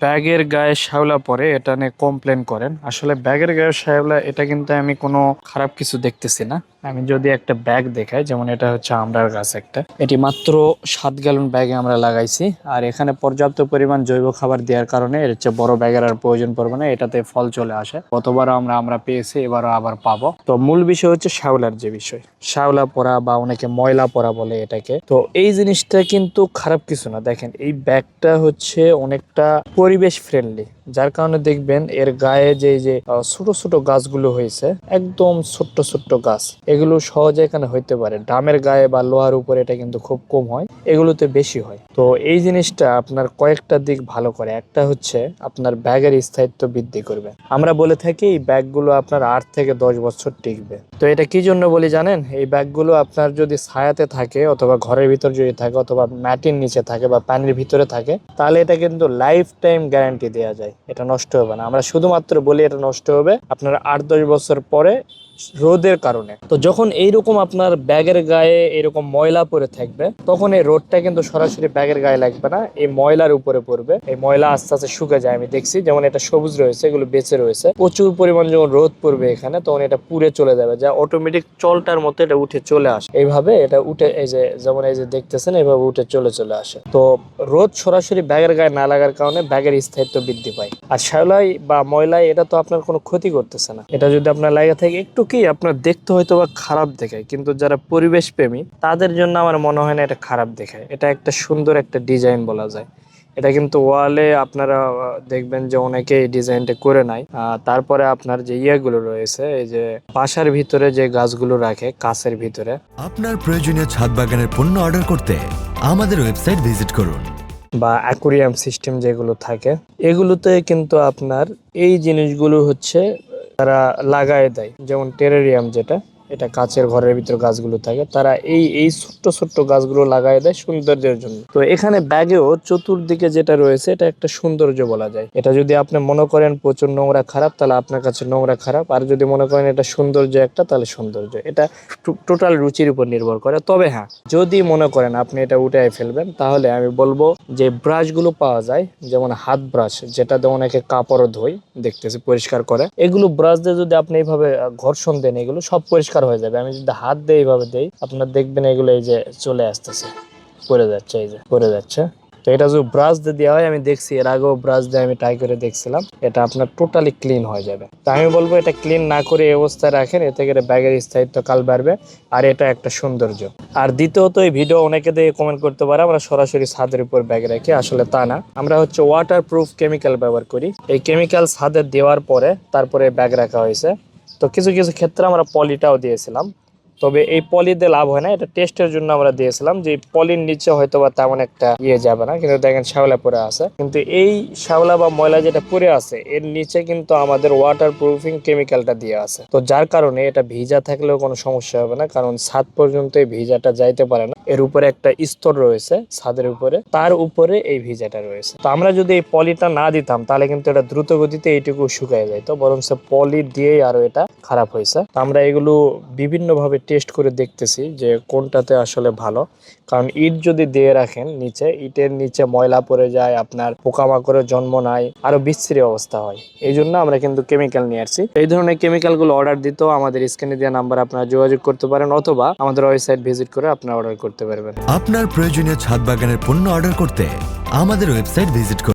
ব্যাগের গায়ে শ্যাওলা পড়ে এটা নিয়ে কমপ্লেন করেন। আসলে ব্যাগের গায়ে শ্যাওলা এটা কিন্তু আমি কোনো খারাপ কিছু দেখতেছি না। আমি যদি একটা ব্যাগ দেখাই, যেমন এটা হচ্ছে আমড়ার গাছ একটা, এটি মাত্র 7 গ্যালন ব্যাগে আমরা লাগাইছি। আর এখানে পর্যাপ্ত পরিমাণ জৈব খাবার দেওয়ার কারণে এর চেয়ে বড় ব্যাগের আর প্রয়োজন পড়বে না, এটাতে ফল চলে আসে। গতবারও আমরা পেয়েছি, এবারও আবার পাবো। তো মূল বিষয় হচ্ছে শ্যাওলার যে বিষয়, শ্যাওলা পড়া বা অনেকে ময়লা পড়া বলে এটাকে। তো এই জিনিসটা কিন্তু খারাপ কিছু না। দেখেন এই ব্যাগটা হচ্ছে অনেকটা পরিবেশ ফ্রেন্ডলি, যার কারণে দেখবেন এর গায়ে যে ছোট ছোট গাছগুলো হয়েছে, একদম ছোট্ট ছোট্ট গাছ, এগুলো সহজে এখানে হইতে পারে। ড্রামের গায়ে বা লোহার উপরে এটা কিন্তু খুব কম হয়, এগুলোতে বেশি হয়। তো এই জিনিসটা আপনার কয়েকটা দিক ভালো করে। একটা হচ্ছে আপনার ব্যাগের স্থায়িত্ব বৃদ্ধি করবে। আমরা বলে থাকি এই ব্যাগগুলো আপনার 8 থেকে 10 বছর টিকবে। তো এটা কি জন্য বলি জানেন? এই ব্যাগগুলো আপনার যদি ছায়াতে থাকে, অথবা ঘরের ভিতর যদি থাকে, অথবা মাটির নিচে থাকে বা পানির ভিতরে থাকে, তাহলে এটা কিন্তু লাইফ টাইম গ্যারান্টি দেওয়া যায়, এটা নষ্ট হবে না। আমরা শুধুমাত্র বলি এটা নষ্ট হবে আপনার 8-10 বছর পরে রোদের কারণে। তো যখন এইরকম আপনার ব্যাগের গায়ে এরকম ময়লা পড়ে থাকবে, তখন এই রোদটা কিন্তু সরাসরি ব্যাগের গায়ে লাগবে না, এই ময়লার উপরে পড়বে। এই ময়লা আস্তে আস্তে শুকে যায়। আমি দেখছি যেমন এটা সবুজ রয়েছে, এগুলো বেঁচে রয়েছে। প্রচুর পরিমাণ যখন রোদ পড়বে এখানে, তখন এটা পুড়ে চলে যাবে, যা অটোমেটিক চলটার মতো এটা উঠে চলে আসে। এইভাবে এটা উঠে, এই যে যেমন এই যে দেখতেছেন, এইভাবে উঠে চলে আসে। তো রোদ সরাসরি ব্যাগের গায়ে না লাগার কারণে ব্যাগের স্থায়িত্ব বৃদ্ধি পায়। আর শ্যাওলাই বা ময়লাই এটা তো আপনার কোনো ক্ষতি করতেছে না। এটা যদি আপনার লাগে থাকে একটু কি আপনার দেখতে হয়তো বা খারাপ দেখায়, কিন্তু যারা পরিবেশ প্রেমী তাদের জন্য আমার মনে হয় না এটা খারাপ দেখায়। এটা একটা সুন্দর একটা ডিজাইন বলা যায়। এটা কিন্তু ওয়ালে আপনারা দেখবেন যে অনেকে এই ডিজাইনটা করে নাই। তারপরে আপনার যে ইয়েগুলো রয়েছে, এই যে বাসার ভিতরে যে গাছগুলো রাখে কাছের ভিতরে, আপনার প্রয়োজনীয় ছাদ বাগানের পণ্য অর্ডার করতে আমাদের ওয়েবসাইট ভিজিট করুন। বা অ্যাকুরিয়াম সিস্টেম যেগুলো থাকে, এগুলোতে কিন্তু আপনার এই জিনিসগুলো হচ্ছে তারা লাগায় দেয়। যেমন টেরারিয়াম যেটা, এটা কাচের ঘরের ভিতর গাছগুলো থাকে, তারা এই ছোট্ট ছোট্ট গাছগুলো লাগায় দেয় সৌন্দর্যের জন্য। তো এখানে ব্যাগেও চতুর্দিকে যেটা রয়েছে এটা একটা সৌন্দর্য বলা যায়। এটা যদি আপনি মনে করেন প্রচুর নোংরা খারাপ, তাহলে আপনার কাছে নোংরা খারাপ। আর যদি মনে করেন এটা সৌন্দর্য একটা, তাহলে সৌন্দর্য। এটা টোটাল রুচির উপর নির্ভর করে। তবে হ্যাঁ, যদি মনে করেন আপনি এটা উঠে ফেলবেন, তাহলে আমি বলবো যে ব্রাশগুলো পাওয়া যায়, যেমন হাত ব্রাশ, যেটা দিয়ে অনেকে কাপড়ও ধোয়, দেখতেছি পরিষ্কার করে, এগুলো ব্রাশ দিয়ে যদি আপনি এইভাবে ঘর্ষণ দেন, এগুলো সব পরিষ্কার হয়ে যাবে। আমি যদি হাত দিয়ে এইভাবে দেই, আপনার দেখবেন এগুলো এই যে চলে আসতেছে, পড়ে যাচ্ছে, এই যে পড়ে যাচ্ছে। তো এটা যদি ব্রাশ দিয়ে দেওয়া হয়, আমি দেখছি এর আগেও ব্রাশ দিয়ে আমি ট্রাই করে দেখছিলাম, এটা আপনার টোটালি ক্লিন হয়ে যাবে। তো আমি বলবো এটা ক্লিন না করে এই অবস্থায় রাখেন, এতে করে ব্যাগের স্থায়িত্ব কাল বাড়বে। আর এটা একটা সৌন্দর্য। আর দ্বিতীয়ত, এই ভিডিও অনেকে দিয়ে কমেন্ট করতে পারে আমরা সরাসরি ছাদের উপর ব্যাগ রাখি। আসলে তা না, আমরা হচ্ছে ওয়াটার প্রুফ কেমিক্যাল ব্যবহার করি। এই কেমিক্যাল ছাদে দেওয়ার পরে তারপরে ব্যাগ রাখা হয়েছে। তো কিছু কিছু ক্ষেত্রে আমরা পলিটাও দিয়েছিলাম। তবে এই পলি দিয়ে লাভ হয় না, এটা টেস্টের জন্য আমরা দিয়েছিলাম যে পলির নিচে হয়তো বা তেমন একটা যাবে না, কিন্তু দেখেন শ্যাওলা পড়ে আছে। কিন্তু এই শ্যাওলা বা ময়লা যেটা পড়ে আছে, এর নিচে কিন্তু আমাদের ওয়াটার প্রুফিং কেমিক্যালটা দিয়ে আছে। তো যার কারণে এটা ভিজা থাকলেও কোনো সমস্যা হবে না, কারণ ছাদ পর্যন্ত এই ভিজাটা যাইতে পারে না। এর উপরে একটা স্তর রয়েছে ছাদের উপরে, তার উপরে এই ভিজাটা রয়েছে। তো আমরা যদি এই পলিটা না দিতাম, তাহলে কিন্তু এটা দ্রুত গতিতে এইটুকু শুকায় যায়। তো বরং পলি দিয়েই আরো এটা খারাপ হয়েছে। আমরা এগুলো বিভিন্ন ভাবে টেস্ট করে দেখতেছি যে কোনটাতে আসলে ভালো। কারণ ইট যদি দিয়ে রাখেন নিচে, ইটের নিচে ময়লা পড়ে যায়, আপনার পোকামাকড়ের জন্ম নাই, আরো বিশ্রী অবস্থা হয়। এই জন্য আমরা কিন্তু কেমিক্যাল নিয়ে আসছি। এই ধরনের কেমিক্যাল গুলো অর্ডার দিতেও আমাদের স্ক্রিনে দেওয়া নাম্বার আপনারা যোগাযোগ করতে পারেন, অথবা আমাদের ওয়েবসাইট ভিজিট করে আপনারা অর্ডার করতে পারবেন। আপনার প্রয়োজনীয় ছাদ বাগানের পণ্য অর্ডার করতে আমাদের ওয়েবসাইট ভিজিট করুন।